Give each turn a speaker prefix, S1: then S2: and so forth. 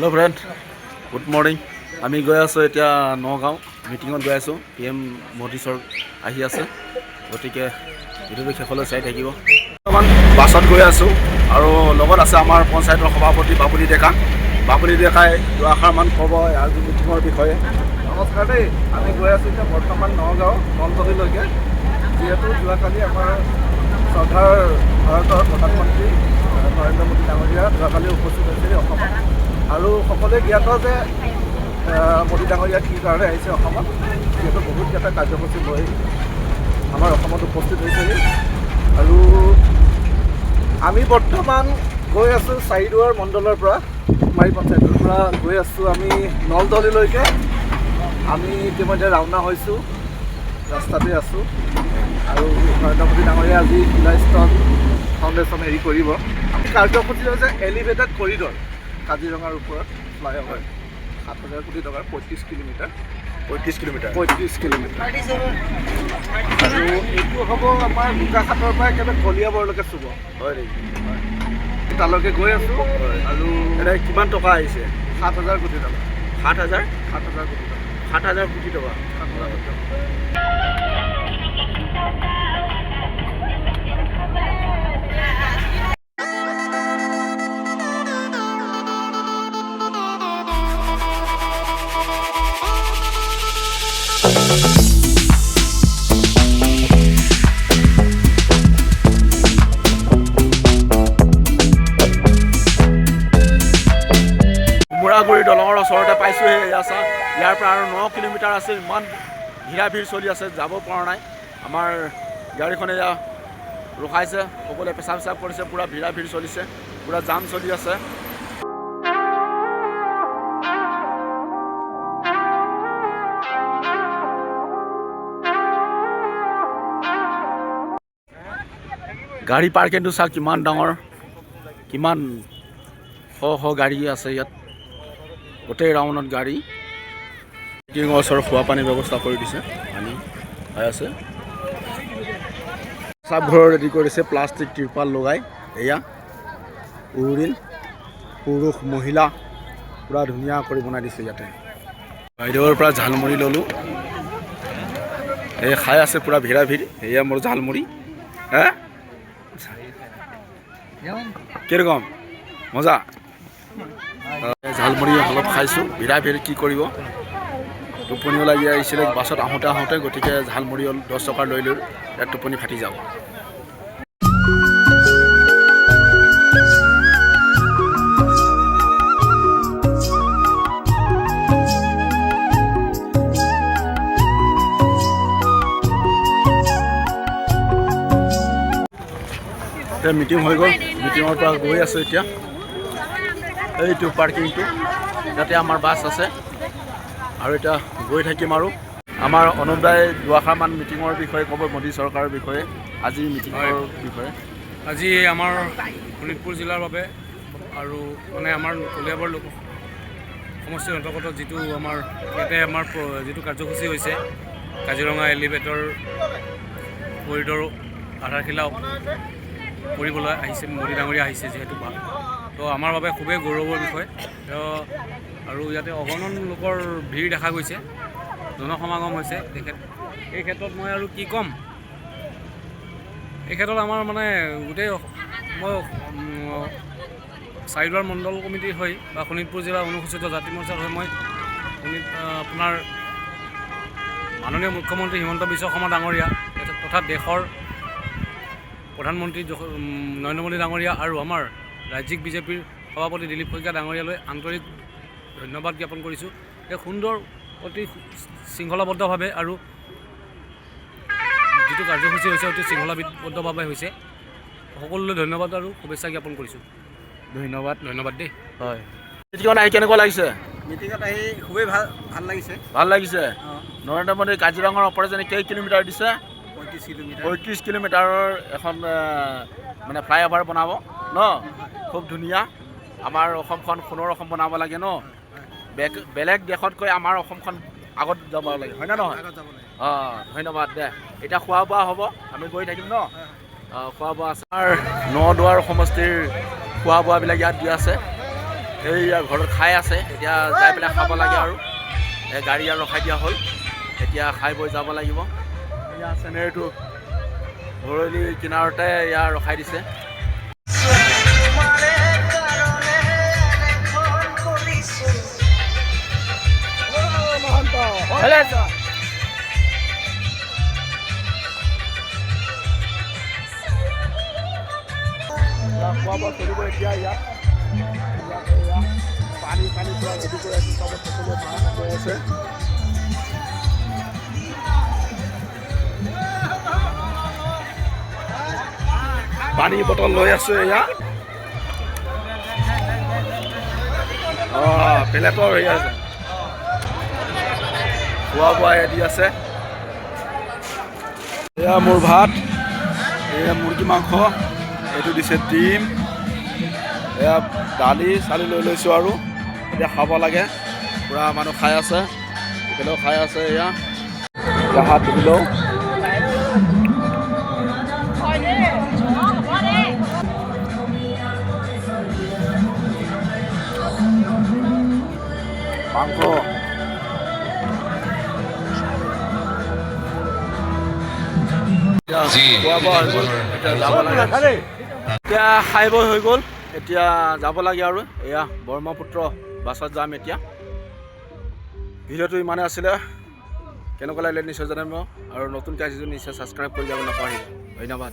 S1: Hello' friend, good morning. আমি গৈ আছোঁ এতিয়া নগাঁও মিটিঙত গৈ আছোঁ। PM মোদী ছাৰ আহি আছে, গতিকে ভিডিঅ'টো শেষলৈ চাই থাকিব। বৰ্তমান বাছত গৈ আছোঁ আৰু লগত আছে আমাৰ পঞ্চায়তৰ সভাপতি বাবুলি ডেকা। বাবুলি ডেকাই দুআষাৰমান ক'ব আজি মিটিঙৰ বিষয়ে। নমস্কাৰ দেই। আমি গৈ আছোঁ এতিয়া বৰ্তমান নগাঁও নলবাৰীলৈকে, যিহেতু যোৱাকালি আমাৰ শ্ৰদ্ধাৰ ভাৰতৰ প্ৰধানমন্ত্ৰী নৰেন্দ্ৰ মোদী ডাঙৰীয়া যোৱাকালি উপস্থিত হৈছিল অসমত। আৰু সকলোৱে জ্ঞাত যে মোদী ডাঙৰীয়া কি কাৰণে আহিছে অসমত, যিহেতু বহুতকেইটা কাৰ্যসূচী লৈ আমাৰ অসমত উপস্থিত হৈছেহি। আৰু আমি বৰ্তমান গৈ আছোঁ চাৰিদুৱাৰ মণ্ডলৰ পৰা, কুমাৰী পঞ্চায়তৰ পৰা গৈ আছোঁ আমি নলদলিলৈকে। আমি ইতিমধ্যে ৰাওনা হৈছোঁ, ৰাস্তাতে আছোঁ। আৰু নৰেন্দ্ৰ মোদী ডাঙৰীয়া আজি ইলাষ্টন ফাউণ্ডেশ্যন হেৰি কৰিব। আমি কাৰ্যসূচী হৈছে এলিভেটেড কৰিডৰ কাজিৰঙাৰ ওপৰত ফ্লাইঅভাৰ 7,000 কোটি টকাৰ 35 কিলোমিটাৰ। আৰু এইটো হ'ব আমাৰ বোকাখাটৰ পৰা একেবাৰে কলিয়াবৰলৈকে চুব। হয় নেকি? হয়, তালৈকে গৈ আছোঁ। আৰু এতিয়া কিমান টকা আহিছে? 7,000 কোটি টকা। 7,000 কোটি টকা। 7,000 কোটি টকা। মুৰাগুৰি দলঙৰ ওচৰতে পাইছোঁহি। ইয়াৰ পৰা আৰু 9 কিলোমিটাৰ আছে। ইমান ভিৰ চলি আছে, যাব পৰা নাই। আমাৰ গাড়ীখনে এয়া ৰখাইছে, সকলোৱে পেচাব কৰিছে। পূৰা ভিৰ চলিছে, পূৰা জাম চলি আছে। গাড়ী পাৰ্কিংটো চাওক কিমান ডাঙৰ, কিমান শ গাড়ী আছে ইয়াত, গোটেই ৰাউণ্ডত গাড়ী। মিটিঙৰ ওচৰত খোৱা পানীৰ ব্যৱস্থা কৰি দিছে, পানী খাই আছে। চাপঘৰ ৰেডি কৰিছে, প্লাষ্টিক ত্ৰিপাল লগাই। এয়া উৰিণ পুৰুষ মহিলা পূৰা ধুনীয়া কৰি বনাই দিছে ইয়াতে। বাইদেউৰ পৰা ঝালমুড়ি ল'লোঁ, এই খাই আছে পূৰা ভিৰ। এয়া মোৰ ঝালমুড়ি। হে কিৰকম মজা? ঝালমুড়ি অলপ খাইছোঁ, ভিৰ কি কৰিব। টোপনিও লাগি আহিছিলে বাছত আহোঁতে, গতিকে ঝালমুড়ি 10 টকাৰ লৈ ইয়াত টোপনি ফাটি যাব। এতিয়া মিটিং হৈ গ'ল, মিটিঙৰ পৰা গৈ আছোঁ এতিয়া। এইটো পাৰ্কিংটো, ইয়াতে আমাৰ বাছ আছে। আৰু এতিয়া গৈ থাকিম। আৰু আমাৰ অনুপ দাই দুআষাৰমান মিটিঙৰ বিষয়ে ক'ব, মোদী চৰকাৰৰ বিষয়ে, আজি মিটিঙৰ বিষয়ে।
S2: আজি আমাৰ শোণিতপুৰ জিলাৰ বাবে আৰু মানে আমাৰ কলিয়াবৰ লোক সমষ্টিৰ অন্তৰ্গত যিটো আমাৰ ইয়াতে আমাৰ যিটো কাৰ্যসূচী হৈছে, কাজিৰঙা এলিভেটৰ কৰিডৰ আধাৰশিলা কৰিবলৈ আহিছে, মোদী ডাঙৰীয়া আহিছে যিহেতু। তো আমাৰ বাবে খুবেই গৌৰৱৰ বিষয়। আৰু ইয়াতে অগণন লোকৰ ভিৰ দেখা গৈছে, জনসমাগম হৈছে এই ক্ষেত্ৰত মই আৰু কি ক'ম। এই ক্ষেত্ৰত আমাৰ মানে গোটেই মই চাৰিদুৱাৰ মণ্ডল কমিটিৰ হৈ বা শোণিতপুৰ জিলা অনুসূচিত জাতি মৰ্চাৰ হৈ মই আপোনাৰ মাননীয় মুখ্যমন্ত্ৰী হিমন্ত বিশ্ব শৰ্মা ডাঙৰীয়া তথা দেশৰ প্ৰধানমন্ত্ৰী নৰেন্দ্ৰ মোদী ডাঙৰীয়া আৰু আমাৰ ৰাজ্যিক বিজেপিৰ সভাপতি দিলীপ শইকীয়া ডাঙৰীয়ালৈ আন্তৰিক ধন্যবাদ জ্ঞাপন কৰিছোঁ। এই সুন্দৰ অতি শৃংখলাবদ্ধভাৱে আৰু যিটো কাৰ্যসূচী হৈছে অতি শৃংখলাবদ্ধভাৱে হৈছে। সকলোলৈ ধন্যবাদ আৰু শুভেচ্ছা জ্ঞাপন কৰিছোঁ।
S1: ধন্যবাদ
S2: দেই।
S1: হয়, মিটিঙত আহি কেনেকুৱা লাগিছে?
S3: মিটিঙত আহি খুবেই ভাল লাগিছে।
S1: ভাল লাগিছে। নৰেন্দ্ৰ মোদী কাজিৰঙাৰ অপাৰেশ্যনে কেই কিলোমিটাৰ দিছে? 35 কিলোমিটাৰৰ এখন মানে ফ্লাইঅভাৰ বনাব ন, খুব ধুনীয়া। আমাৰ অসমখন সোণৰ অসম বনাব লাগে ন। বেলেগ দেশতকৈ আমাৰ অসমখন আগত যাব লাগে, হয় নে নহয়? ধন্যবাদ দে। এতিয়া খোৱা বোৱা হ'ব, আমি গৈ থাকিম ন। খোৱা বোৱা আছে। আমাৰ নদুৱাৰ সমষ্টিৰ খোৱা বোৱাবিলাক ইয়াত দি আছে। এইয়া ঘৰত খাই আছে, এতিয়া যাই পেলাই খাব লাগে আৰু এই গাড়ী আৰু ৰখাই দিয়া হ'ল, এতিয়া খাই বৈ যাব লাগিব। এয়া চেনেৰীটো ভৰলি কিনাৰতে এয়া ৰখাই দিছে। খোৱা বোৱা চলিব এতিয়া ইয়াত পানী পূৰা ৰেডি কৰি আছে, চব সকলোৱে মাছ গৈ আছে। পানী বটল লৈ আছো এয়া প্লেটৰ হেৰি আছে, খোৱা বোৱা দি আছে। এয়া মোৰ ভাত, এয়া মুৰ্গী মাংস, এইটো দিছে ডিম, এয়া দালি চালি লৈ লৈছোঁ আৰু এতিয়া খাব লাগে। পূৰা মানুহ খাই আছে, ইফালেও খাই আছে। এয়া হাত ধুই লওঁ। মাংস খোৱা বোৱা হৈ গ'ল, এতিয়া যাব লাগে। এতিয়া খাই বৈ হৈ গ'ল, এতিয়া যাব লাগে আৰু এয়া ব্ৰহ্মপুত্ৰ বাছত যাম এতিয়া। ভিডিঅ'টো ইমানে আছিলে, কেনেকুৱা লাগিলে নিশ্চয় জনাব আৰু নতুনকৈ আহিছোঁ নিশ্চয় ছাবস্ক্ৰাইব কৰি যাব নাপাহৰিব। ধন্যবাদ।